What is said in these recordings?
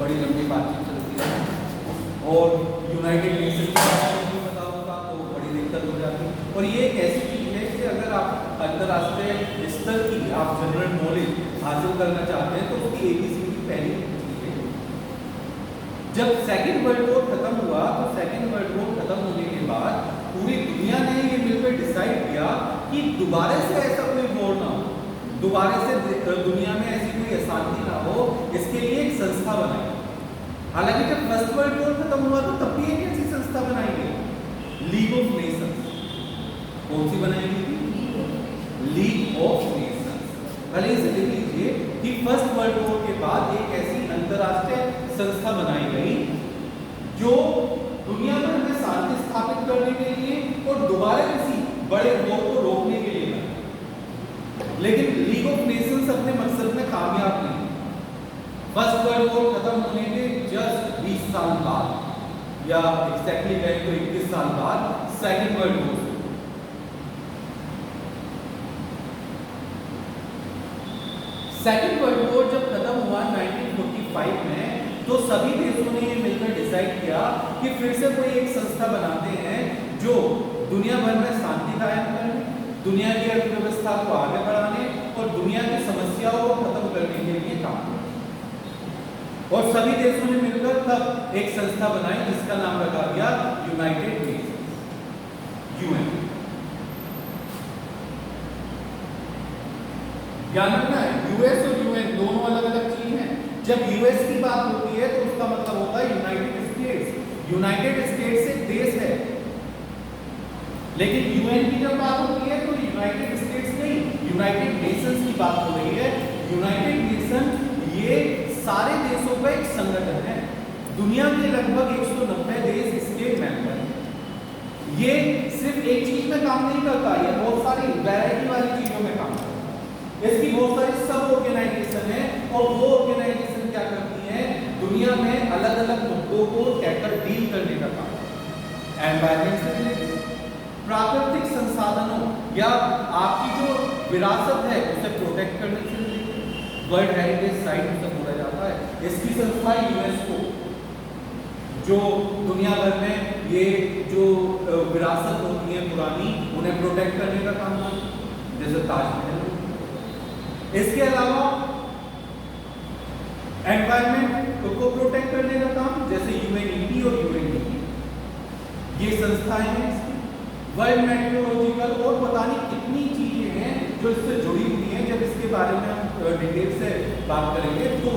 बड़ी लंबी बातचीत चलती है और यूनाइटेड नेशन की बात नहीं पता होगा तो बड़ी दिक्कत हो जाती है। और ये एक ऐसी चीज़ है कि अगर आप अंतर्राष्ट्रीय स्तर की आप जनरल नॉलेज हासिल करना चाहते हैं तो उसकी ABCD पहली चीज़ है। जब सेकेंड वर्ल्ड वॉर खत्म हुआ तो सेकेंड वर्ल्ड वॉर खत्म होने के बाद पूरी दुनिया ने ये मिलकर डिसाइड किया कि दोबारा से ऐसा कोई वॉर ना हो, दोबारा से दुनिया में ऐसी कोई अशांति ना हो, इसके लिए एक संस्था बनाई। हालांकि जब फर्स्ट वर्ल्ड वॉर खत्म हुआ तो तब भी एक ऐसी संस्था बनाई गई, लीग ऑफ नेशंस। कौन सी बनाई गई थी? League of Nations. पहले इसे लिख लीजिए कि फर्स्ट वर्ल्ड वॉर के बाद एक ऐसी अंतरराष्ट्रीय संस्था बनाई गई जो दुनिया भर में शांति स्थापित करने के लिए और दोबारा किसी बड़े वॉर को रोकने के लिए बना। लेकिन लीग ऑफ नेशंस अपने मकसद में कामयाब नहीं। फर्स्ट वर्ल्ड वॉर खत्म होने के जस्ट 20 साल बाद या एग्जैक्टली कहें तो 21 साल बाद second world war. Second world war जब खत्म हुआ 1945 में तो सभी देशों ने ये मिलकर डिसाइड किया कि फिर से कोई एक संस्था बनाते हैं जो दुनिया भर में शांति कायम करने, दुनिया की अर्थव्यवस्था को आगे बढ़ाने और दुनिया की समस्याओं को खत्म करने के लिए काम करे। और सभी देशों ने मिलकर तब एक संस्था बनाई जिसका नाम रखा गया यूनाइटेड नेशंस, UN। ध्यान रखना है US और UN दोनों अलग अलग चीज हैं। जब US की बात होती है तो उसका मतलब होता है यूनाइटेड स्टेट्स। यूनाइटेड स्टेट्स एक देश है, लेकिन UN की जब बात होती है तो यूनाइटेड स्टेट्स नहीं, यूनाइटेड नेशंस की बात हो रही है। यूनाइटेड नेशन ये सारे देशों का एक संगठन है। दुनिया के लगभग 190 देश इसके मेंबर हैं। ये सिर्फ एक चीज में काम नहीं करता, ये बहुत सारी वैरायटी वाली चीजों में काम करता है। इसकी बहुत सारी सब ऑर्गेनाइजेशन है और वो ऑर्गेनाइजेशन क्या करती है, दुनिया में अलग अलग मुद्दों को टैकल डील करने का काम। एनवायरमेंट से रिलेटेड, प्राकृतिक संसाधनों या आपकी जो विरासत है उसे प्रोटेक्ट करने से रिलेटेड, वर्ल्ड हेरिटेज साइट उसे बोला जाता है। इसकी संस्था यूनेस्को जो दुनिया भर में ये जो विरासत होती है पुरानी उन्हें प्रोटेक्ट करने का काम करती है, जैसे ताजमहल। इसके अलावा एनवायरमेंट को प्रोटेक्ट करने का काम जैसे UNEP और UNDP, ये संस्थाएं हैं। वर्ल्ड मेट्रोलॉजिकल और पता नहीं कितनी चीजें हैं जो इससे जुड़ी हुई हैं। जब इसके बारे में हम डिटेल से बात करेंगे तो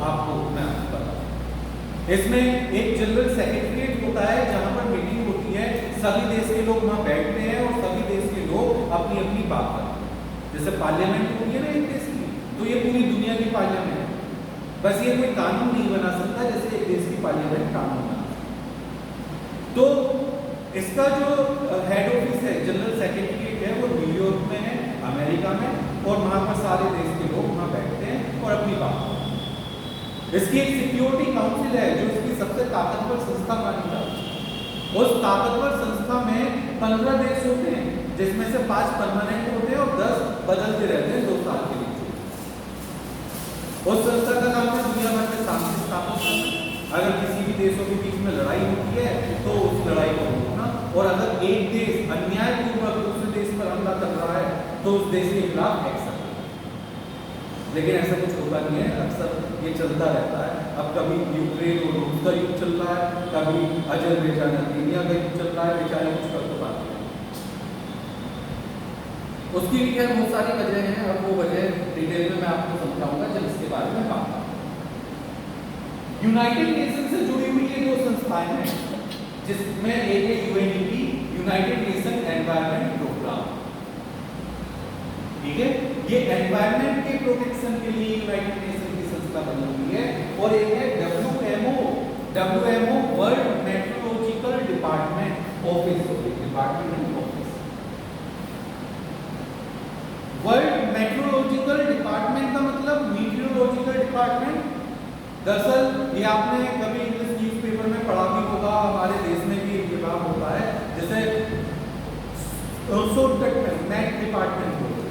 आपको मैं बताऊं। इसमें एक जनरल सेक्रेटरीट होता है जहां पर मीटिंग होती है, सभी देश के लोग वहां बैठते हैं और सभी देश के लोग अपनी अपनी बात करते हैं। जैसे पार्लियामेंट होती है ना एक देश की, तो ये पूरी दुनिया की पार्लियामेंट है। बस ये कोई कानून नहीं बना सकता जैसे एक देश की पार्लियामेंट कानून बना सकती। तो इसका जो हेड ऑफिस है, जनरल सेक्रेटरीट है, वो न्यूयॉर्क में है, अमेरिका में, और वहां पर सारे देश के लोग वहां बैठते हैं और अपनी बात करते हैं। इसकी एक सिक्योरिटी काउंसिल है जो इसकी सबसे ताकतवर संस्था मानी जाती है। उस ताकतवर संस्था में 15 देश होते हैं जिसमें से 5 परमानेंट होते हैं और 10 बदलते रहते हैं 2 साल के लिए। उस संस्था का काम है दुनिया भर में शांति स्थापित करना। अगर किसी भी देशों के बीच में लड़ाई होती है तो उस लड़ाई को रोकना, और अगर एक देश अन्यायपूर्वक दूसरे देश पर हमला कर रहा है तो उस देश के खिलाफ एक्शन करना। लेकिन ऐसा कुछ होता नहीं है, अक्सर ये चलता रहता है। अब कभी यूक्रेन और रूस का युद्ध चल रहा है, कभी अजरबैजान अर्मेनिया का युद्ध चल रहा है, बेचारे कुछ कर तो पाते हैं। उसकी भी खैर बहुत सारी वजह हैं, अब वो वजह डिटेल में मैं आपको समझाऊंगा जब इसके बारे में बात करूंगा। यूनाइटेड नेशन से जुड़ी हुई ये 2 संस्थाएं हैं जिसमें एक है UNEP, United Nation Environment Programme. ठीक है, ये एनवायरनमेंट के प्रोटेक्शन के लिए यूनाइटेड नेशन की संस्था बनी हुई है। और एक है WMO, World Metrological Department Office, Department Office. World Metrological Department का मतलब मीटियोलॉजिकल डिपार्टमेंट। दरअसल ये आपने कभी इंग्लिश न्यूज़पेपर में पढ़ा भी होगा, हमारे देश में भी एक विभाग होता है जैसे मैट डिपार्टमेंट होता है,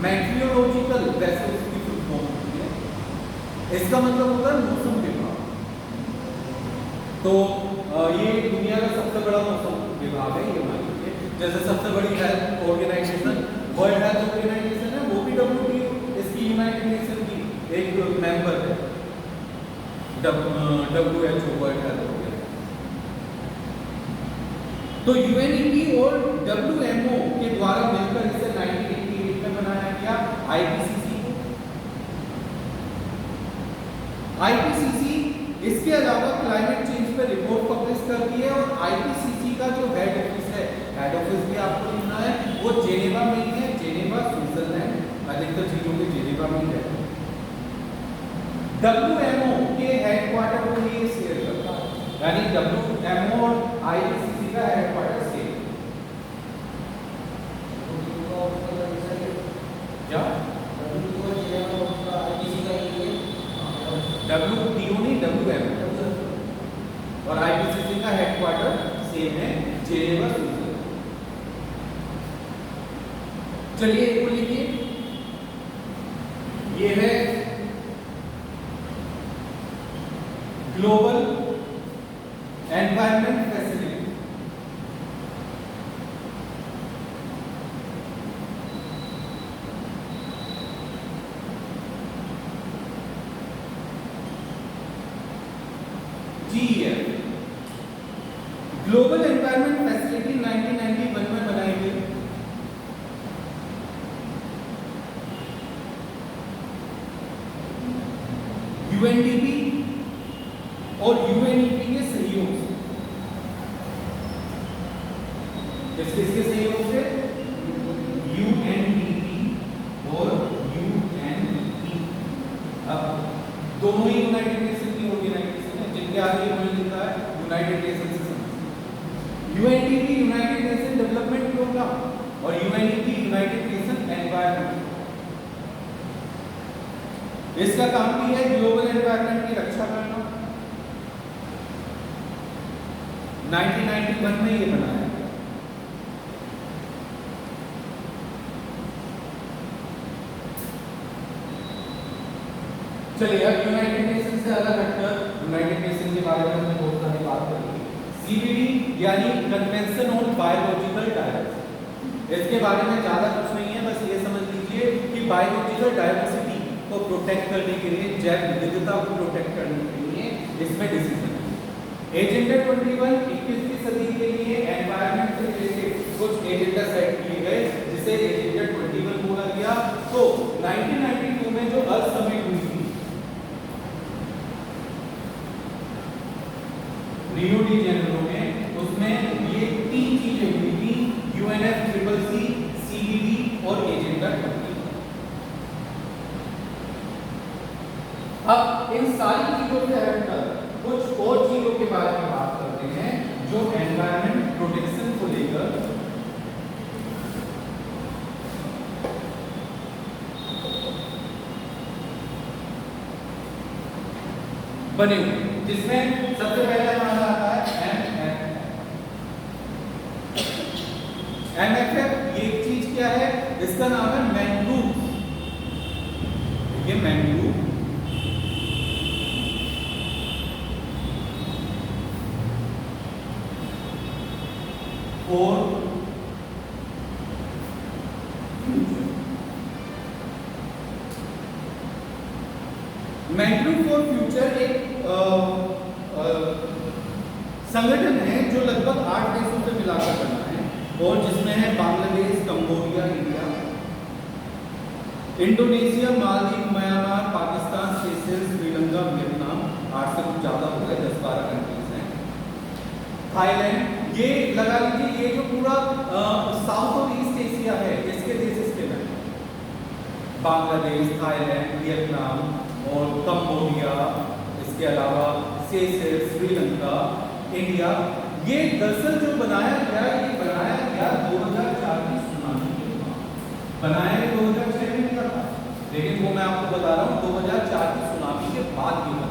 मेट्रोलॉजिकल, वैसे उसकी फुल फॉर्म होती है इसका मतलब होता है मौसम विभाग। तो ये दुनिया का सबसे बड़ा मौसम विभाग है, ये मान लीजिए। जैसे सबसे बड़ी health organization World Health Organization है, वो भी WTO इसकी यूनाइटेड नेशन की एक मेंबर है, WHO वर्ल्ड हेल्थ ऑर्गेनाइजेशन। तो UNEP और WMO के द्वारा मिलकर इसे 1988 में बनाया गया IPCC को। IPCC इसके अलावा क्लाइमेट चेंज पर रिपोर्ट पब्लिश करती है, और IPCC का जो हेड ऑफिस है, हेड ऑफिस भी आपको लिखना है, वो जेनेवा में ही है, जेनेवा स्विट्जरलैंड। अधिकतर चीजों के जेनेवा में ही है। WMO के हेडक्वार्टर को ये शेयर करता है, यानी WMO और IPCC का हेडक्वार्टर सेम। क्या WTO नहीं, WMO और IPCC का हेडक्वार्टर सेम है, जेनेवा स्विट्जरलैंड। चलिए एक को लिखिए, ये है global environment facility. GEF global environment facility 1991 में बनाई गई। UNDP और UNEP के सहयोग से, किसके सहयोग से? UNDP और UNEP। अब दोनों ही यूनाइटेड नेशन की ऑर्गेनाइजेशन है, जिनके आगे उन्होंने लिखा है यूनाइटेड नेशन से। UNDP United Nation Development Programme और UNEP यूनाइटेड नेशन एनवायरनमेंट। इसका काम भी है ग्लोबल एनवायरनमेंट की रक्षा करना। 1991 में ये बनाया गया। चलिए अब यूनाइटेड नेशन से अलग हटकर यूनाइटेड नेशन के बारे में हमने बहुत सारी बात करी। CBD यानी कन्वेंशन ऑन बायोलॉजिकल डाइवर्सिटी, इसके बारे में ज्यादा कुछ नहीं है, बस ये समझ लीजिए कि बायोलॉजिकल डाइवर्सिटी को प्रोटेक्ट करने के लिए, जैव विविधता को प्रोटेक्ट करने के लिए इसमें डिसीजन है। एजेंडा 21 21वीं सदी के लिए एनवायरनमेंट से रिलेटेड कुछ एजेंडा सेट किए गए, जिसे एजेंडा 21 बोला गया। तो 1992 में जो अर्थ समिट हुई थी रियो डी जेनेरो में, उसमें ये तीन चीजें हुई थी, UNFCCC, CBD और एजेंडा 21। अब इन सारी चीजों से हटकर कुछ और चीजों के बारे में बात करते हैं जो एनवायरनमेंट प्रोटेक्शन को लेकर बने हुए, जिसमें सबसे पहले हमारा आता है MFF। ये एक चीज क्या है? इसका नाम है मैंग्रोव। ये मैंग्रोव और मैंग्रोव फॉर फ्यूचर एक संगठन है जो लगभग 8 देशों से मिलाकर बना है, और जिसमें है Bangladesh, Cambodia, India, Indonesia, Maldives, Myanmar, Pakistan, Seychelles, Sri Lanka, Vietnam. 8 से कुछ ज्यादा हो गए, 10-12 कंट्रीज हैं। थाईलैंड, ये लगा लीजिए ये जो पूरा साउथ और ईस्ट एशिया है, इसके देश इसके में बांग्लादेश, थाईलैंड, वियतनाम और कंबोडिया, इसके अलावा सेशेल्स, श्रीलंका, इंडिया। ये दरअसल जो बनाया गया, ये बनाया गया 2004 की सुनामी के बाद। बनाया 2006 में नहीं था, लेकिन वो मैं आपको बता रहा हूँ 2004 की सुनामी के बाद ही बना।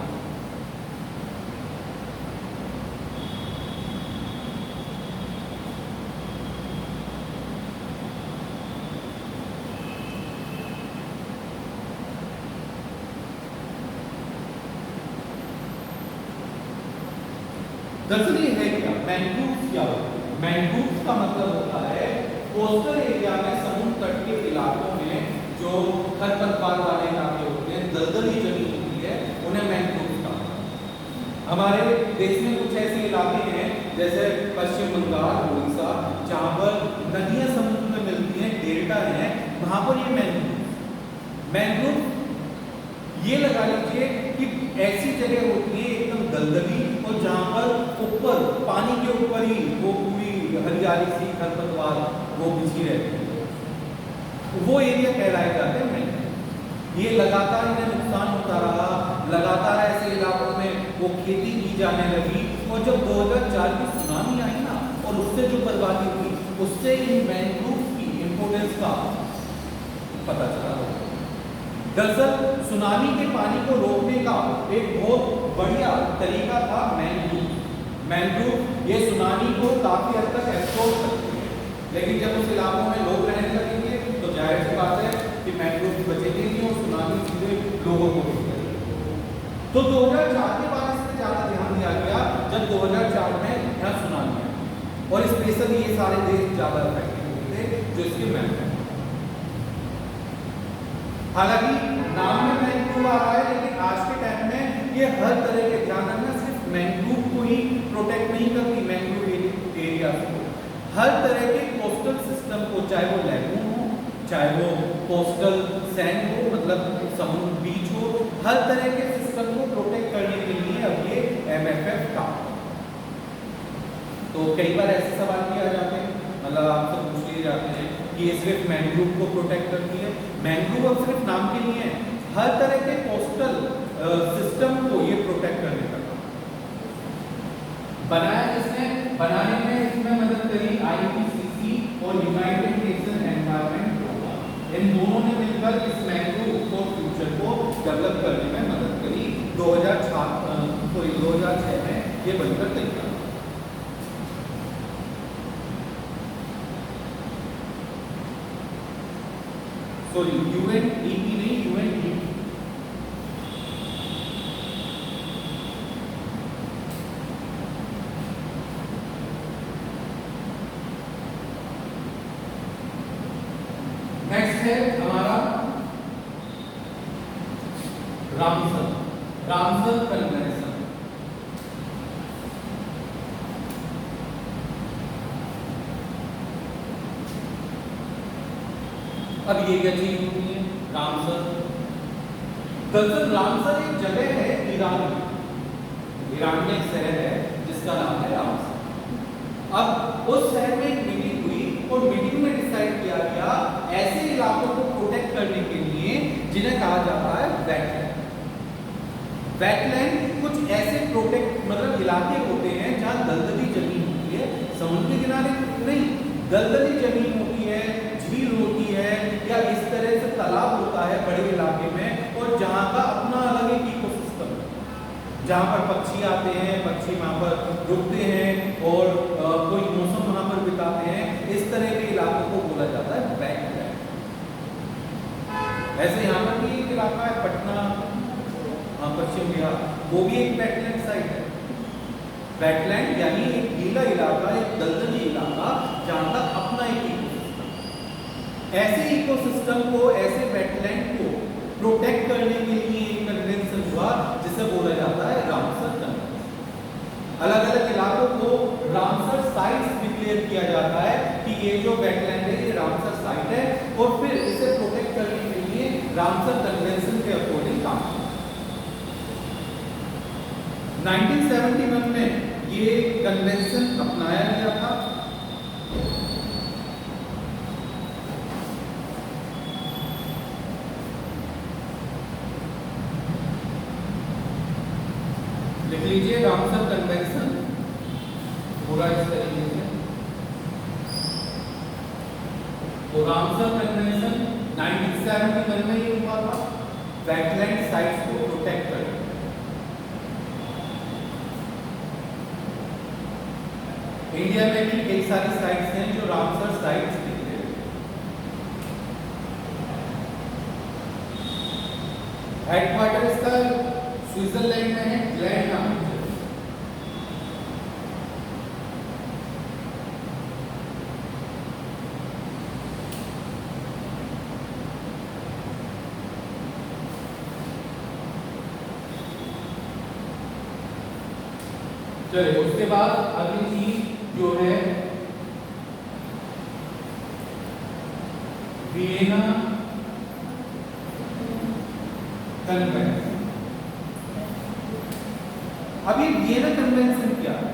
दरअसल ये है क्या, मैंग्रोव्स क्या होता है? मैंग्रोव्स का मतलब होता है कोस्टल एरिया में, समुद्र तट के इलाकों में जो खरपतवार वाले इलाके होते हैं, दलदली जमीन होती है, उन्हें मैंग्रोव्स कहा जाता है। हमारे देश में कुछ ऐसे इलाके हैं जैसे पश्चिम बंगाल, उड़ीसा, जहाँ पर नदियां समुद्र में मिलती हैं, डेल्टा है, वहां पर ये मैंग्रोव ये लगा लीजिए कि ऐसी जगह होती है एकदम दलदली, और जहां पर ऊपर पानी के ऊपर ही वो पूरी हरियाली सी खरपतवार वो बिछी रहती है, वो एरिया कहलाए जाते हैं मैंग्रोव। ये लगातार इन्हें नुकसान होता रहा, लगातार ऐसे इलाकों में वो खेती की जाने लगी, और जब 2004 की सुनामी आई ना, और उससे जो बर्बादी हुई, उससे इन मैंग्रोव की इंपोर्टेंस का पता चला। दरअसल सुनामी के पानी को रोकने का एक बहुत बढ़िया तरीका था मैंग्रोव ये सुनामी को काफी हद तक एब्सॉर्ब करते हैं, लेकिन जब उस इलाकों में लोग रहने लगेंगे तो जाहिर सी बात है कि मैंग्रोव बचेंगे नहीं और सुनामी सीधे लोगों को मिलेगी। तो 2004 के बाद इस पर ज्यादा ध्यान दिया गया, जब 2004 में यहाँ सुनामी आई, और स्पेशली ये सारे देश ज्यादा अफेक्टेड हुए थे जो इसके मैंग्रोव। हालांकि नाम में मैंग्रोव आ रहा है, लेकिन आज के टाइम में ये हर तरह के, ध्यान रखना, सिर्फ मैंग्रोव को ही प्रोटेक्ट नहीं करती, मैंग्रोव एरिया को, हर तरह के कोस्टल सिस्टम को, चाहे वो लैगून हो, चाहे वो कोस्टल सैंड हो, मतलब समुद्र बीच हो, हर तरह के सिस्टम को प्रोटेक्ट करने के लिए अब ये MFF का। तो कई बार ऐसे सवाल किया जाते हैं, मतलब आपसे पूछ लिए जाते हैं कि ये सिर्फ मैंग्रोव को प्रोटेक्ट करती है। मैंग्रोव अब सिर्फ नाम के लिए है, हर तरह के कोस्टल सिस्टम को ये प्रोटेक्ट करने का काम बनाया जिसने, बनाने में इसमें मदद करी IPCC और यूनाइटेड नेशन एनवायरनमेंट प्रोग्राम। इन दोनों ने मिलकर इस मैंग्रोव को फ्यूचर को डेवलप करने में मदद करी। 2006 में ये बनकर तैयार। सॉरी, UNEP नहीं, UNEP। नेक्स्ट है हमारा रामसर कन्वेंशन। अब ये क्या चीज होती है रामसर? दरअसल रामसर एक जगह है ईरान में एक शहर है जिसका नाम है रामसर। अब उस शहर में एक मीटिंग हुई, और मीटिंग में डिसाइड किया गया ऐसे इलाकों को प्रोटेक्ट करने के लिए जिन्हें कहा जाता है वेटलैंड। वेटलैंड कुछ ऐसे प्रोटेक्ट मतलब इलाके होते हैं जहां दलदली जमीन होती है, समुद्र किनारे नहीं, दलदली जमीन होती है, झील होती है, या इस तरह से तालाब होता है बड़े इलाके में, और जहां का अपना अलग एक इकोसिस्टम है, जहां पर पक्षी आते हैं, पक्षी वहां पर रुकते हैं और कोई मौसम वहां पर बिताते हैं। इस तरह के इलाकों को बोला जाता है वेटलैंड। ऐसे यहाँ पर भी एक इलाका है पटना, पश्चिम बिहार, वो भी एक वेटलैंड साइट है। वेटलैंड यानी एक गीला इलाका, एक दलदली इलाका जहां का अपना एक इकोसिस्टम। ऐसे इकोसिस्टम को, ऐसे वेटलैंड को प्रोटेक्ट करने के लिए एक कन्वेंशन हुआ जिसे बोला जाता है रामसर कन्वेंशन। अलग अलग इलाकों को रामसर साइट्स डिक्लेयर किया जाता है कि ये जो वेटलैंड है ये रामसर साइट है, और फिर इसे प्रोटेक्ट करने के लिए रामसर कन्वेंशन के अकॉर्डिंग काम किया। 1971 में ये कन्वेंशन अपनाया गया था। लिख लीजिए रामसर कन्वेंशन पूरा इस तरीके से। तो रामसर कन्वेंशन 1971 में ये हुआ था, वेटलैंड साइट्स को प्रोटेक्ट करने। इंडिया में भी कई सारी साइट्स हैं जो रामसर साइट्स दिखते हैं। हेडक्वार्टर इसका स्विट्जरलैंड में है, ग्लैंड नाम है। चलिए उसके बाद अगली चीज जो है वियना कन्वेंशन। अब ये वियना कन्वेंशन क्या है?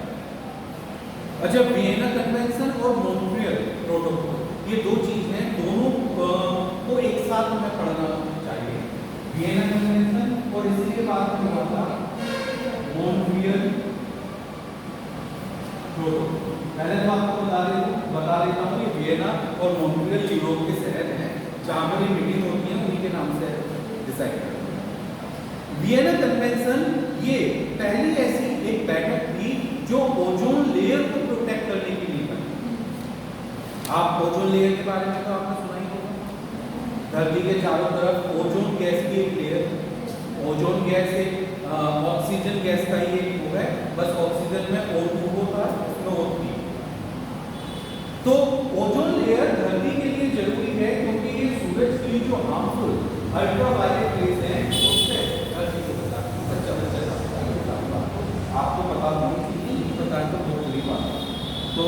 अच्छा, वियना कन्वेंशन और मॉन्ट्रियल प्रोटोकॉल ये दो चीज हैं, दोनों को एक साथ हमें पढ़ना चाहिए। वियना कन्वेंशन और इसी के बाद में हुआ था मॉन्ट्रियल प्रोटोकॉल। पहले तो आपको बता देता हूँ कि वियना और मॉन्ट्रियल यूरोप के शहर हैं जहाँ पर ये मीटिंग होती है, उन्हीं के नाम से डिसाइड करते हैं। वियना कन्वेंशन ये पहली ऐसी एक बैठक थी जो ओजोन लेयर को प्रोटेक्ट करने के लिए बनी। आप ओजोन लेयर के बारे में तो आपने सुना ही होगा। धरती के चारों तरफ ओजोन गैस की एक लेयर, ओजोन गैस एक ऑक्सीजन गैस का ही एक वो है, बस ऑक्सीजन में O2 होता है, उसमें O3। तो ओजोन लेयर धरती के लिए जरूरी है क्योंकि ये सूरज की जो हार्मफुल अल्ट्रावायलेट रेज हैं उससे धरती को बचाती है। आपको पता नहीं पता है तो बहुत बड़ी बात है। तो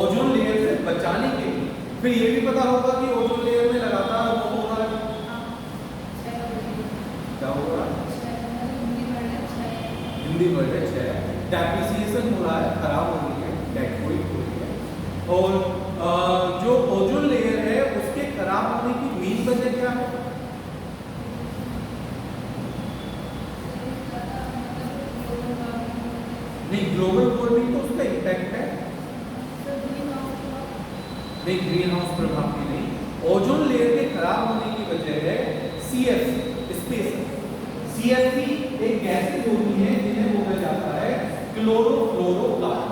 ओजोन लेयर से बचाने के लिए फिर ये भी पता होगा कि ओजोन लेयर में लगातार वो हो रहा है, क्या हो रहा है, हिंदी वर्ड है, डेप्रिसिएशन हो रहा है, खराब हो रही है, डेकोरेट हो रही है। और जो ओजोन लेयर है उसके खराब होने की मेन वजह क्या है? नहीं, ग्लोबल वार्मिंग तो उसका इम्पैक्ट है, नहीं ग्रीन हाउस प्रभाव की नहीं। ओजोन लेयर के खराब होने की वजह है CFC स्पेस। CFC एक गैसेज होती है जिन्हें बोला जाता है क्लोरोफ्लोरोकार्बन।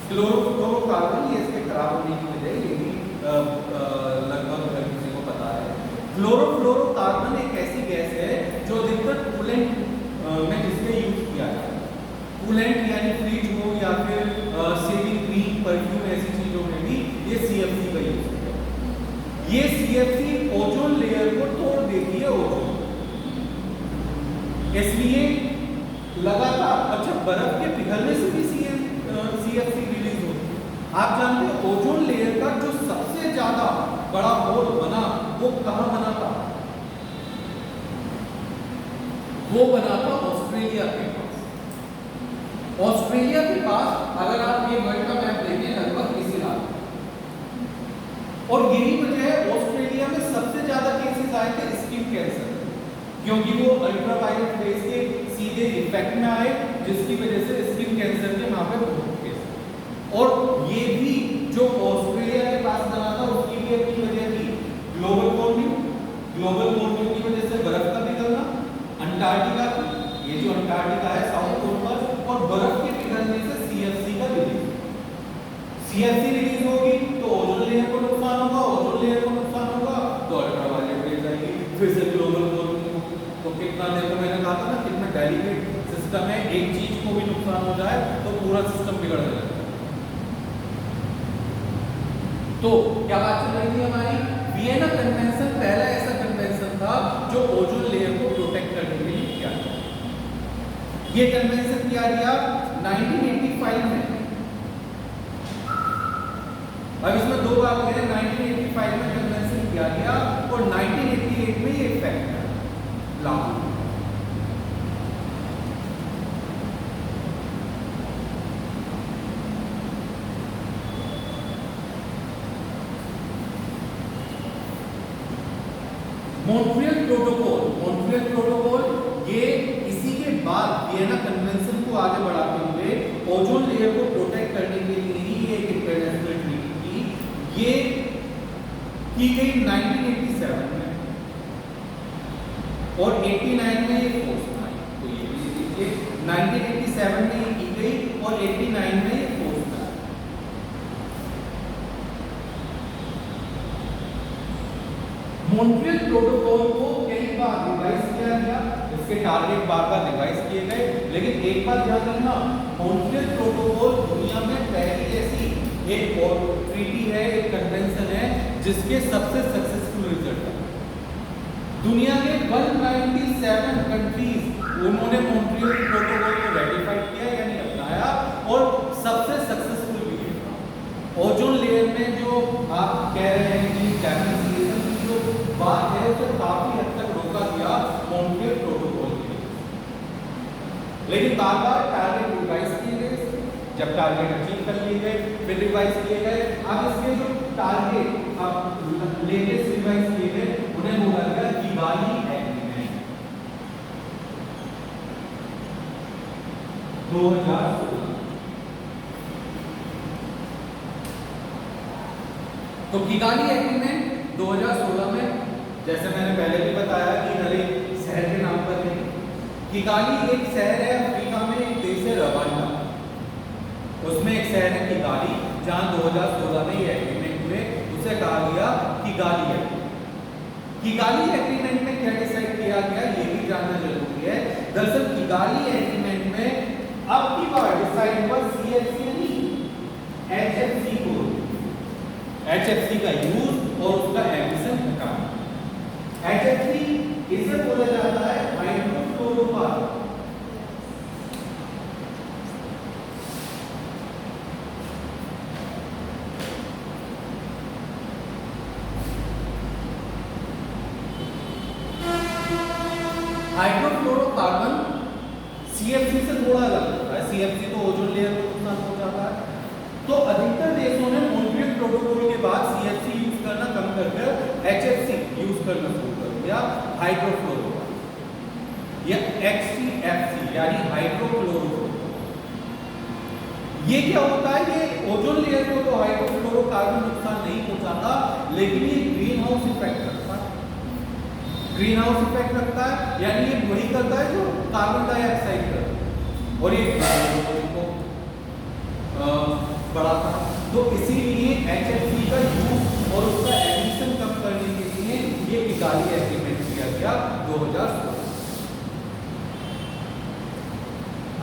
क्लोरोफ्लोरोकार्बन ये इसके खराब होने की वजह, ये भी लगभग हर किसी को पता है। क्लोरोफ्लोरोकार्बन एक ऐसी गैस है जो अधिकतर कूलेंट में जिसमें यूज किया जाता है। कूलेंट यानी फ्रिज हो या फिर शेविंग क्रीम, परफ्यूम, ऐसी चीजों में भी ये CFC का यूज होता है। ये CFC ओजोन लेयर को तोड़ देती है ओजोन, इसलिए लगातार अच्छा बर्फ के पिघलने से भी CFC रिलीज होती है। आप जानते हैं ओजोन लेयर का जो सबसे ज्यादा बड़ा होल बना वो कहां बना था? वो बना था ऑस्ट्रेलिया के पास। ऑस्ट्रेलिया के पास अगर आप ये वर्ल्ड का मैप देखें लगभग इसी रात, और यही वजह है ऑस्ट्रेलिया में सबसे ज्यादा केसेस आए थे स्किन कैंसर, क्योंकि वो अल्ट्रावायलेट रेज के सीधे इफेक्ट में आए, जिसकी वजह से स्किन कैंसर के वहां पे बहुत केस। और ये भी जो ऑस्ट्रेलिया के पास बना था उसकी भी अपनी वजह थी ग्लोबल वार्मिंग की वजह से बर्फ का पिघलना, अंटार्कटिका, ये जो अंटार्कटिका है साउथ पोल पर, और बर्फ के पिघलने से CFC का रिलीज। CFC रिलीज होगी तो ओजोन लेयर को नुकसान होगा, ओजोन लेयर को नुकसान होगा तो अल्ट्रावायलेट रेज आएगी, फिर से ग्लोबल वार्मिंग। तो कितना देखो मैंने कहा था ना कितना डेलिकेट सिस्टम है, एक चीज को भी नुकसान हो जाए तो पूरा सिस्टम बिगड़ जाएगा। तो क्या बात चल रही थी हमारी? वियना कन्वेंशन पहला ऐसा कन्वेंशन था जो ओजोन लेयर को प्रोटेक्ट करने के लिए किया गया। ये कन्वेंशन किया गया 1985 में। अब इसमें दो बात है, 1985 में कन्वेंशन किया गया और 1988 में ये इफेक्ट लागू। मॉन्ट्रियल प्रोटोकॉल ये इसी के बाद वियना कन्वेंशन को आगे बढ़ाते हुए ओजोन लेयर को प्रोटेक्ट करने के लिए ही एक इंटरनेशनल ट्रीटी थी। ये की गई 1987 में और 89 में ये फोर्स में आई। तो ये भी देखिए 1987 में ये की गई और 89 में ये फोर्स में आई। मॉन्ट्रियल प्रोटोकॉल को कई बार रिवाइज किया गया, इसके टारगेट बार-बार रिवाइज किए गए, लेकिन एक बात ध्यान रखना, मॉन्ट्रियल प्रोटोकॉल दुनिया में पहली ऐसी एक ट्रीटी है, एक कन्वेंशन है जिसके सबसे सक्सेसफुल रिजल्ट है। दुनिया के 197 कंट्रीज उन्होंने मॉन्ट्रियल प्रोटोकॉल को रेटिफाई किया यानी अपनाया, में जो आप कह रहे हैं कि डेफिनेशन की जो बात है उसे काफी हद तक रोका गया मॉन्ट्रियल प्रोटोकॉल के, लेकिन बार बार टारगेट रिवाइज किए गए। जब टारगेट अचीव कर लिए गए फिर रिवाइज किए गए। अब इसके जो टारगेट अब लेटेस्ट रिवाइज किए गए उन्हें बोला गया किगाली एग्रीमेंट 2016। तो किगाली एग्रीमेंट 2016 में, जैसे मैंने पहले भी बताया कि हर एक शहर के नाम पर है। किगाली एक शहर है अफ्रीका में, एक देश है रवांडा, उसमें एक शहर है किगाली, जहां 2016 में ये एग्रीमेंट हुए, उसे कहा गया किगाली एग्रीमेंट। किगाली एग्रीमेंट में क्या डिसाइड किया गया ये भी जानना जरूरी है। दरअसल किगाली एग्रीमेंट में अब की बार डिसाइड हुआ सीएफसी नहीं एचएफसी को, एचएफसी का यूज और उसका एमिशन घटाना। एचएफसी इसे बोला जाता है हाइड्रोफ्लोरोकार्बन। हाइड्रोफ्लोरोकार्बन सीएफसी से थोड़ा अलग होता है। सीएफसी तो ओजोन लेयर को नुकसान पहुंचाता है। तो अधिकतर देशों ने मॉन्ट्रियल प्रोटोकॉल के बाद सीएफसी यूज करना कम करके एचएफसी यूज करना शुरू कर दिया, हाइड्रोफ्लोरोकार्बन या एचसीएफसी यानी हाइड्रोफ्लोरोकार्बन। ये क्या होता है, ये ओजोन लेयर को तो हाइड्रोफ्लोरोकार्बन नुकसान नहीं पहुंचाता, लेकिन ये ग्रीन हाउस इफेक्ट रखता है। ग्रीन हाउस इफेक्ट रखता है यानी ये वही करता है जो कार्बन डाइऑक्साइड करता है, और ये को बढ़ाता है। तो इसीलिए एचएफसी का यूज और उसका एमिशन कम करने के लिए ये किगाली एग्रीमेंट किया गया 2016।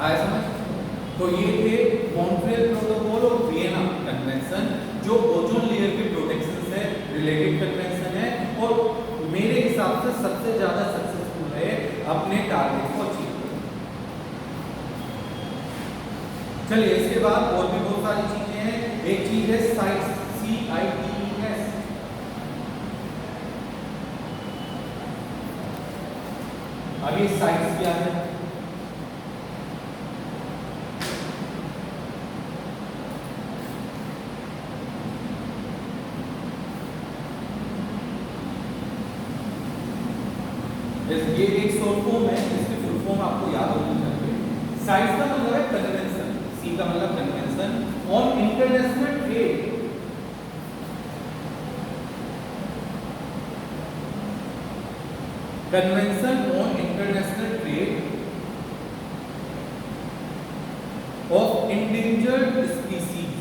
आया समझ? तो ये थे मॉन्ट्रियल प्रोटोकॉल और वियना कन्वेंशन, जो ओजोन लेयर के प्रोटेक्शन से रिलेटेड कन्वेंशन है और मेरे हिसाब से सबसे ज्यादा सक्सेसफुल है अपने टारगेट को अचीव करने। चलिए इसके बाद और भी बहुत सारी चीजें हैं। एक चीज है साइट्स, CITES। अब ये साइट्स क्या है? ये एक शॉर्ट फॉर्म है, इसकी फुल फॉर्म आपको याद होनी चाहिए। साइट्स का मतलब है कन्वेंशन, सी का मतलब convention on international trade. Convention on international trade off endangered species.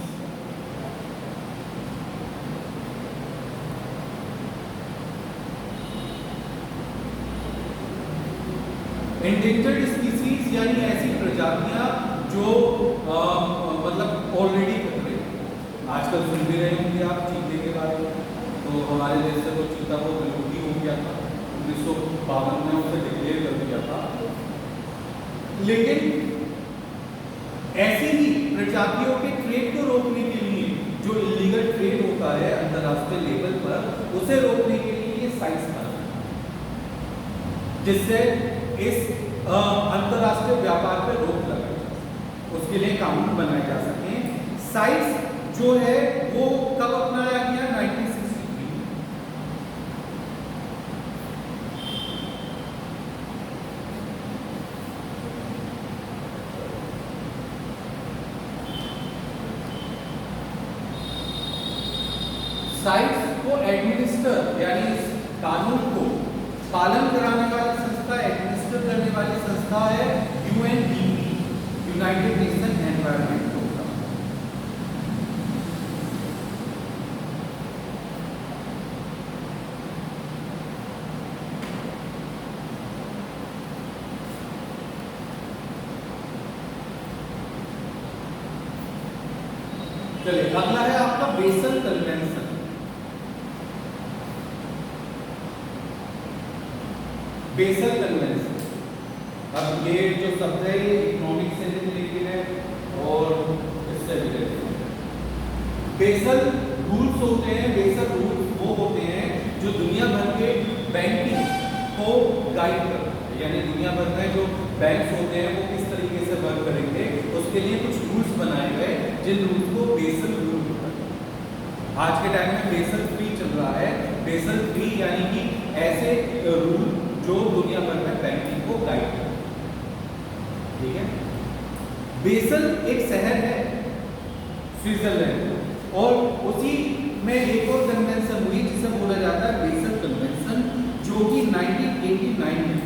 Endangered species यानी ऐसी प्रजातियां जो मतलब ऑलरेडी खतरे। आजकल सुन भी रहे होंगे आप चीते के बारे में, तो हमारे देश से तो चीता को विलुप्ति हो गया था, 1952 में उसे डिक्लेयर कर दिया था। लेकिन ऐसी ही प्रजातियों के ट्रेड को रोकने के लिए, जो इलीगल ट्रेड होता है अंतरराष्ट्रीय लेवल पर, उसे रोकने के लिए ये साइट्स बना, जिससे इस अंतरराष्ट्रीय व्यापार पर रोक लगाई जा सके, उसके लिए कानून बनाए जा सके। साइट्स जो है वो कब अपनाया गया? 1963। साइट्स को एडमिनिस्टर यानी इस कानून को पालन कराने वाली संस्था, एडमिनिस्टर करने वाली संस्था है UNEP, United Nation Environment Programme. चलिए अगला है आपका बेसल कन्वेंशन। बेसल कन्वेंशन, अब ये जो शब्द है ये इकोनॉमिक से रिलेटेड है और इससे रिलेटेड है। बेसल रूल्स होते हैं, बेसिक रूल्स वो होते हैं जो दुनिया भर के बैंकिंग को गाइड करते हैं, यानी दुनिया भर में जो बैंक्स होते हैं वो किस तरीके से वर्क करेंगे, उसके लिए कुछ रूल्स बनाए गए जिन रूल्स को बेसिक रूल होता है। आज के टाइम में बेसिक 3 चल रहा है। बेसिक 3 यानी कि ऐसे रूल जो दुनिया भर में बैंकिंग को गाइड करते हैं, ठीक है। बेसल एक शहर है स्विट्जरलैंड, और उसी में एक और कन्वेंशन हुई जिसे बोला जाता है बेसल कन्वेंशन, जो कि 1989 में।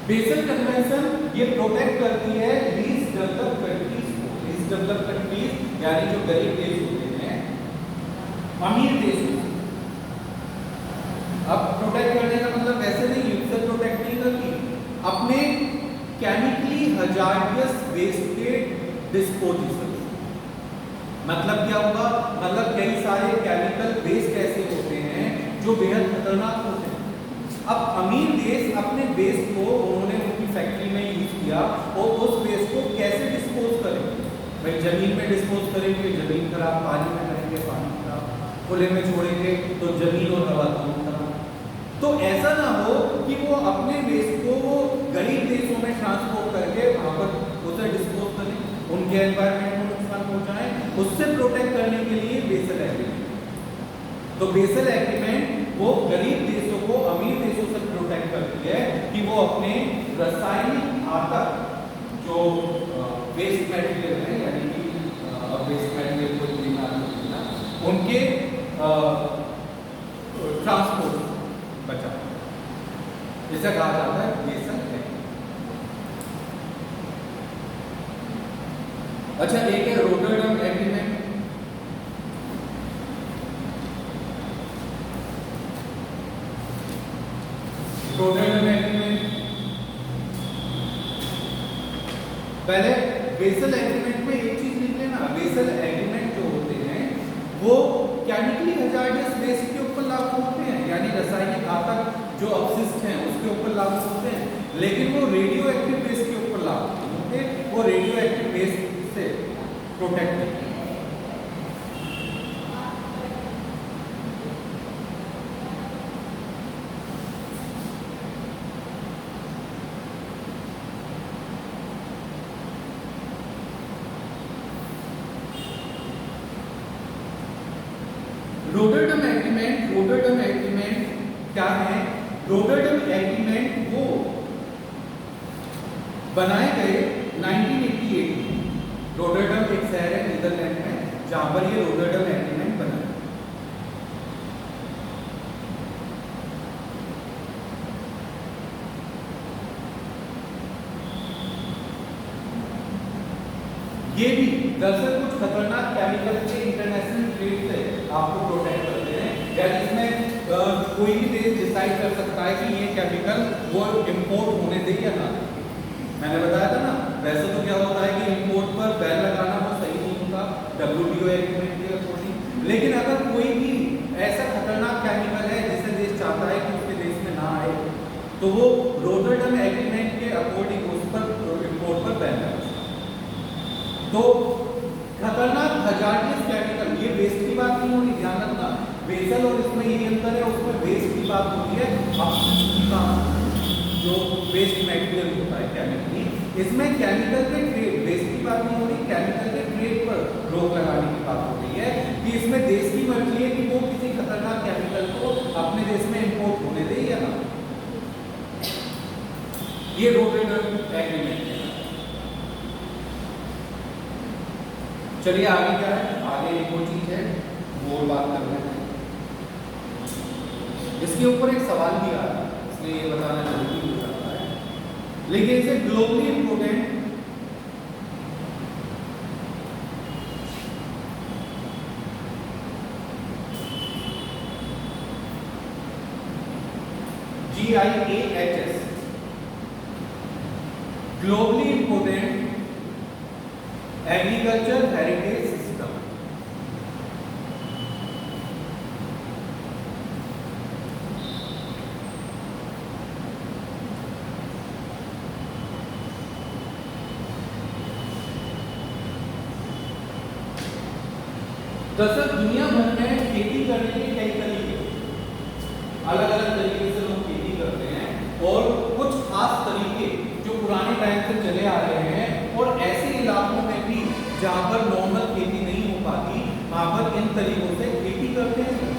बेसल कन्वेंशन ये प्रोटेक्ट करती है लीस्ट डेवलप्ड कंट्रीज को। लीस्ट डेवलप्ड कंट्रीज यानी जो गरीब देश होते हैं, अमीर देश होते हैं। अब प्रोटेक्ट करने का मतलब वैसे नहीं यूजर प्रोटेक्ट नहीं करती, अपने केमिकली हजार्डियस वेस्ट के डिस्पोजिशन। मतलब क्या होगा, मतलब कई सारे केमिकल वेस्ट ऐसे होते हैं जो बेहद खतरनाक होते हैं। अब अमीर देश अपने वेस्ट को उन्होंने उनकी फैक्ट्री में यूज किया, और उस वेस्ट को कैसे डिस्पोज करेंगे? भाई जमीन में डिस्पोज करेंगे, जमीन खराब, पानी में करेंगे, पानी खराब, खुले में छोड़ेंगे तो जमीन और हवा दोनों खराब। तो ऐसा ना हो कि वो अपने वेस्ट को वो गरीब देशों में ट्रांसपोर्ट करके वहां पर उसे डिस्पोज करें, उनके एनवायरनमेंट को नुकसान पहुंचाएं। उससे प्रोटेक्ट करने के लिए बेसल एग्रीमेंट। तो बेसल एग्रीमेंट वो गरीब देशों को अमीर देशों से प्रोटेक्ट करती है कि वो अपने रासायनिक घातक जो वेस्ट मटेरियल है, यानी कि वेस्ट मटेरियल को लेना उनके ट्रांसपोर्ट बचा, जिसे कहा जाता है बेसल एग्रीमेंट। अच्छा, एक है रोटरडम एग्रीमेंट। रोटरडम एग्रीमेंट पहले बेसल एग्रीमेंट में एक चीज लिख लेना, बेसल एग्रीमेंट जो होते हैं वो केमिकली हजार्डियस वेस्ट के ऊपर लागू होते हैं, यानी रासायनिक घातक जो अपशिष्ट हैं उसके ऊपर लागू होते हैं, लेकिन वो रेडियो एक्टिव वेस्ट के ऊपर लागू नहीं होते, वो रेडियो एक्टिव वेस्ट से प्रोटेक्ट करते हैं। रोटरडम एग्रीमेंट क्या है? रोटरडम एग्रीमेंट वो बनाए गए 1988 में। रोटरडम एक शहर है नीदरलैंड में जहां पर ये रोटरडम एग्रीमेंट बना। ये भी दरअसल कुछ खतरनाक केमिकल के इंटरनेशनल ट्रेड से आपको प्रोटेक्ट करते हैं, यानी इसमें कोई भी देश डिसाइड कर सकता है कि ये केमिकल वो इंपोर्ट होने दे या ना। मैंने बताया था ना, वैसे तो क्या होता है कि इंपोर्ट पर बैन लगाना वो सही नहीं होता WTO एग्रीमेंट के अकॉर्डिंग, लेकिन अगर कोई भी ऐसा खतरनाक केमिकल है जिसे देश चाहता है कि उसके देश में ना आए, तो वो रोटरडम एग्रीमेंट के अकॉर्डिंग उस पर इंपोर्ट पर बैन लगा। तो खतरनाक हजार्डियस केमिकल, ये वेस्ट की बात नहीं होगी, ध्यान रखना। बेसल और इसमें ये अंतर है, उसमें वेस्ट की बात होती है, अपशिष्ट का जो वेस्ट मटेरियल होता है केमिकली। इसमें केमिकल के ट्रेड, वेस्ट की बात नहीं होती, केमिकल के ट्रेड पर रोक लगाने की बात होती है कि इसमें देश की मर्जी है कि वो किसी खतरनाक केमिकल को अपने देश में इंपोर्ट होने दे या ना। ये रोटरडम एग्रीमेंट है। चलिए आगे क्या है, आगे एक और चीज है वो बात कर रहे हैं। इसके ऊपर एक सवाल भी आ रहा है, इसलिए ये बताना जरूरी हो जाता है, लेकिन इसे globally important GIAHS, globally important agriculture heritage system. दरअसल दुनिया भर में खेती करने के कई तरीके, अलग अलग तरीके से लोग खेती करते हैं, और कुछ खास तरीके जो पुराने टाइम से चले आ रहे हैं, और ऐसे इलाकों में भी जहाँ पर नॉर्मल खेती नहीं हो पाती, वहाँ पर इन तरीकों से खेती करते हैं।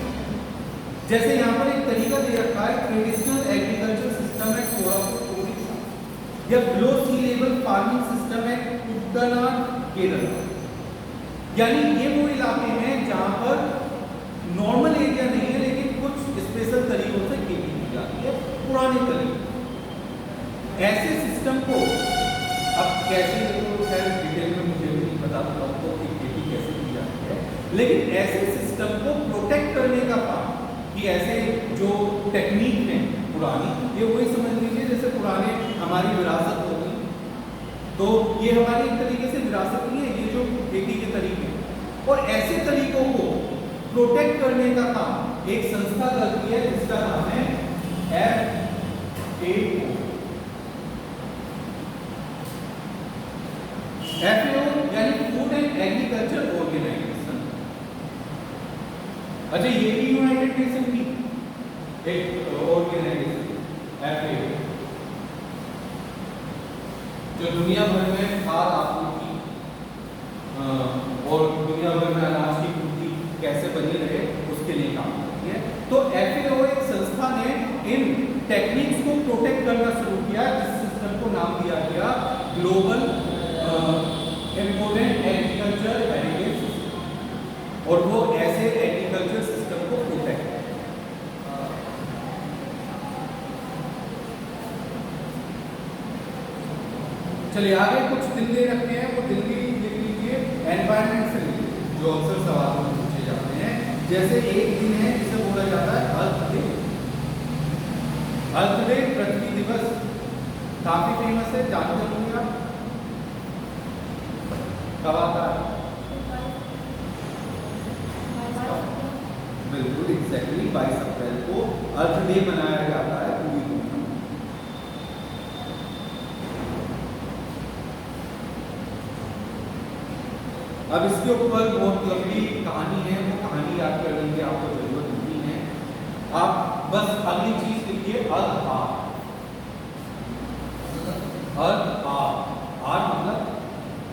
जैसे यहाँ पर एक तरीका दे रखा है, ट्रेडिशनल एग्रीकल्चर सिस्टम है कोरापुट ओडिशा, या बिलो सी लेवल फार्मिंग सिस्टम है कुट्टनाड केरल। यानी ये वो इलाके हैं जहां पर नॉर्मल एरिया नहीं है, लेकिन कुछ स्पेशल तरीकों से खेती की जाती है, पुराने तरीके। ऐसे सिस्टम को अब कैसे, तो खैर डिटेल में मुझे भी नहीं पता आपको कि खेती कैसे की जाती है, लेकिन ऐसे सिस्टम को प्रोटेक्ट करने का काम, कि ऐसे जो टेक्निक है पुरानी, ये वही समझ लीजिए जैसे पुराने हमारी विरासत होगी, तो ये हमारी एक तरीके से विरासत नहीं है, ये जो खेती के तरीके, और ऐसे तरीकों को प्रोटेक्ट करने का काम एक संस्था करती है जिसका नाम है FAO। FAO यानी फूड एंड एग्रीकल्चर ऑर्गेनाइजेशन। अच्छा, ये भी यूनाइटेड नेशन की एक ऑर्गेनाइजेशन FAO, जो दुनिया भर में खाद्य आपूर्ति और दुनिया भर में अनाज की पूर्ति कैसे बनी रहे उसके लिए काम करती है। तो FAO एक संस्था ने इन टेक्निक्स को प्रोटेक्ट करना शुरू किया, जिस सिस्टम को नाम दिया गया global important agriculture heritage system, और वो ऐसे एग्रीकल्चर सिस्टम को प्रोटेक्ट है। चलिए आगे कुछ दिन दे रखते हैं, वो दिन भी देख लीजिए। एनवायरमेंट से जो अक्सर सवालों में पूछे जाते हैं, जैसे एक दिन है जिसे बोला जाता है अर्थ डे। अर्थ डे पृथ्वी दिवस काफी फेमस है, जानते होंगे आप। कब आता है? बिल्कुल एग्जैक्टली 22 अप्रैल को अर्थ डे मनाया जाता है पूरी दुनिया में। अब इसके ऊपर बहुत लंबी कहानी है, वो कहानी याद करने की आपको जरूरत नहीं है। आप बस अगली चीज लिखिए अर्थ आर। अर्थ आर, आर मतलब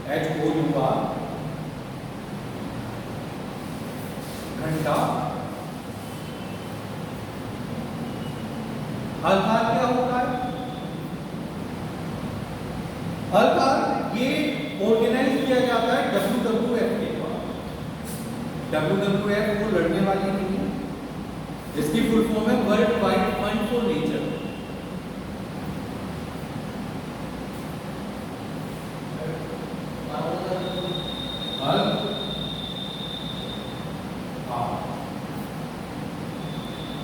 HOUR, घंटा। अर्थ आर क्या होता है? अर्थ आर ये ऑर्गेनाइज किया जाता है WWF के द्वारा। WWF वो लड़ने वाली नहीं है, इसकी फुल फॉर्म है world wide fund for nature.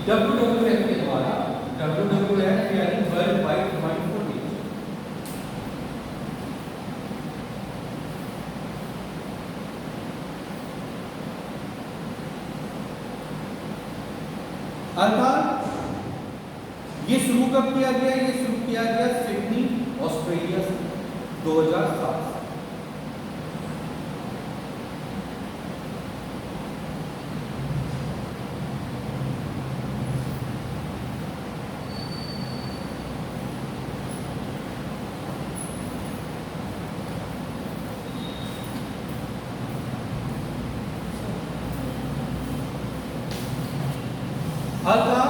WWF के द्वारा, WWF यानी world wide fund for nature. अर्थात ये शुरू कब किया गया? ये शुरू किया गया सिडनी ऑस्ट्रेलिया से 2007 से। अर्थात